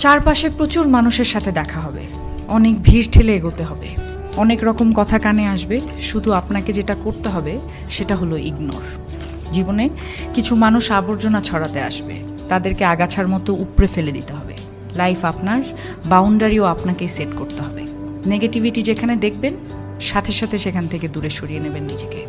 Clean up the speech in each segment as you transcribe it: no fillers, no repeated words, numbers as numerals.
চারপাশে প্রচুর মানুষের সাথে দেখা হবে, অনেক ভিড় ঠেলে এগোতে হবে, অনেক রকম কথা কানে আসবে। শুধু আপনাকে যেটা করতে হবে সেটা হলো ইগনোর। জীবনে কিছু মানুষ আবর্জনা ছড়াতে আসবে, তাদেরকে আগাছার মতো উপড়ে ফেলে দিতে হবে। লাইফ আপনার, বাউন্ডারিও আপনাকেই সেট করতে হবে। নেগেটিভিটি যেখানে দেখবেন সাথে সাথে সেখান থেকে দূরে সরিয়ে নেবেন নিজেকে।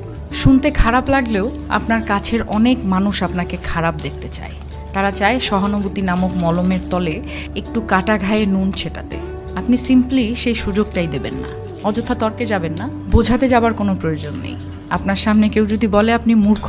শুনতে খারাপ লাগলেও আপনার কাছের অনেক মানুষ আপনাকে খারাপ দেখতে চায়। তারা চায় সহানুভূতি নামক মলমের তলে একটু কাটা ঘায়ে নুন ছেটাতে। আপনি সিম্পলি সেই সুযোগটাই দেবেন না। অযথা তর্কে যাবেন না, বোঝাতে যাবার কোনো প্রয়োজন নেই। আপনার সামনে কেউ যদি বলে আপনি মূর্খ,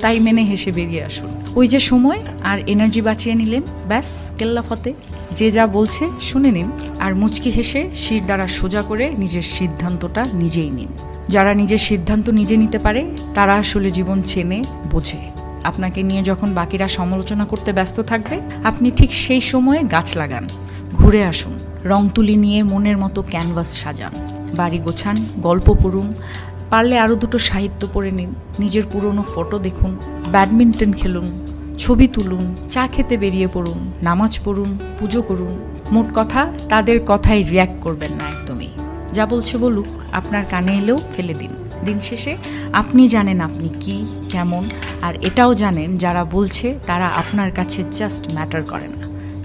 তাই মেনে হেসে বেরিয়ে আসুন। ওই যে সময় আর এনার্জি বাঁচিয়ে নিলেন, ব্যাস কেল্লা ফতে। যে যা বলছে শুনে নিন, আর মুচকি হেসে শির দ্বারা সোজা করে নিজের সিদ্ধান্তটা নিজেই নিন। যারা নিজের সিদ্ধান্ত নিজে নিতে পারে তারা আসলে জীবন চেনে, বোঝে। আপনাকে নিয়ে যখন বাকিরা সমালোচনা করতে ব্যস্ত থাকবে, আপনি ঠিক সেই সময়ে গাছ লাগান, ঘুরে আসুন, রং তুলি নিয়ে মনের মতো ক্যানভাস সাজান, বাড়ি গোছান, গল্প পড়ুন, পারলে আরও দুটো সাহিত্য পড়ে নিন, নিজের পুরনো ফটো দেখুন, ব্যাডমিন্টন খেলুন, ছবি তুলুন, চা খেতে বেরিয়ে পড়ুন, নামাজ পড়ুন, পুজো করুন। মোট কথা, তাদের কথায় রিয়্যাক্ট করবেন না একদমই। যা বলছে বলুক, আপনার কানে এলেও ফেলে দিন। দিন শেষে আপনি জানেন আপনি কি, কেমন, আর এটাও জানেন যারা বলছে তারা আপনার কাছে জাস্ট ম্যাটার করে না।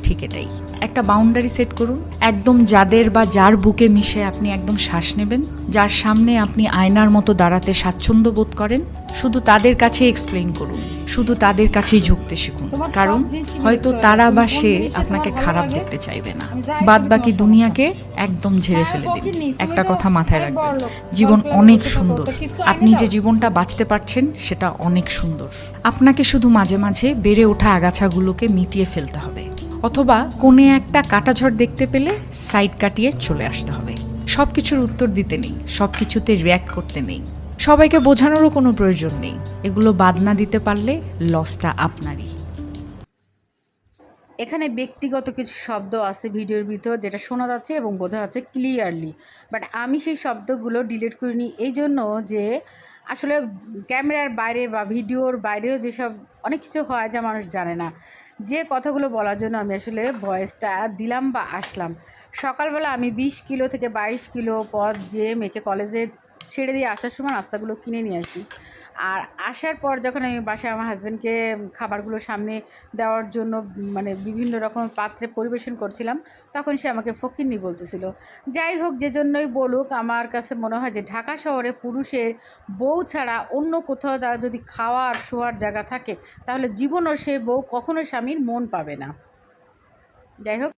ঠিক এটাই। একটা বাউন্ডারি সেট করুন, একদম যাদের বা যার বুকে মিশে আপনি একদম শ্বাস নেবেন, যার সামনে আপনি আয়নার মতো দাঁড়াতে স্বাচ্ছন্দ্য বোধ করেন, শুধু তাদের কাছে এক্সপ্লেইন করুন, শুধু তাদের কাছেই ঝুঁকতে শিখুন। কারণ হয়তো তারা বা সে আপনাকে খারাপ দেখতে চাইবে না। বাদ বাকি দুনিয়াকে একদম ঝেড়ে ফেলে দিন। একটা কথা মাথায় রাখবেন, জীবন অনেক সুন্দর। আপনি যে জীবনটা বাঁচতে পারছেন সেটা অনেক সুন্দর। আপনাকে শুধু মাঝে মাঝে বেড়ে ওঠা আগাছাগুলোকে মিটিয়ে ফেলতে হবে, অথবা কোণে একটা কাটাঝড় দেখতে পেলে সাইড কাটিয়ে চলে আসতে হবে। সব কিছুর উত্তর দিতে নেই, সব কিছুতে রিয়্যাক্ট করতে নেই, সবাইকে বোঝানোরও কোনো প্রয়োজন নেই। এগুলো বাদ না দিতে পারলে লসটা আপনারই। এখানে ব্যক্তিগত কিছু শব্দ আছে ভিডিওর ভিতর, যেটা শোনা যাচ্ছে এবং বোঝা যাচ্ছে ক্লিয়ারলি, বাট আমি সেই শব্দগুলো ডিলিট করিনি এই জন্য যে আসলে ক্যামেরার বাইরে বা ভিডিওর বাইরেও যেসব অনেক কিছু হয় যা মানুষ জানে না, যে কথাগুলো বলার জন্য আমি আসলে ভয়েসটা দিলাম বা আসলাম। সকালবেলা আমি 20 কিলো থেকে 22 কিলো পথ যে মেয়েকে কলেজে ছেড়ে দিয়ে আসার সময় নাস্তাগুলো কিনে নিয়ে আসি, আর আসার পর যখন আমি বাসায় আমার হাজব্যান্ডকে খাবারগুলো সামনে দেওয়ার জন্য মানে বিভিন্ন রকম পাত্রে পরিবেশন করছিলাম, তখন সে আমাকে ফকিন্নি বলতেছিল। যাই হোক, যে জন্যই বলুক, আমার কাছে মনে হয় যে ঢাকা শহরে পুরুষের বউ ছাড়া অন্য কোথাও তার যদি খাওয়ার শোয়ার জায়গা থাকে, তাহলে জীবনও সে বউ কখনো স্বামীর মন পাবে না। যাই হোক।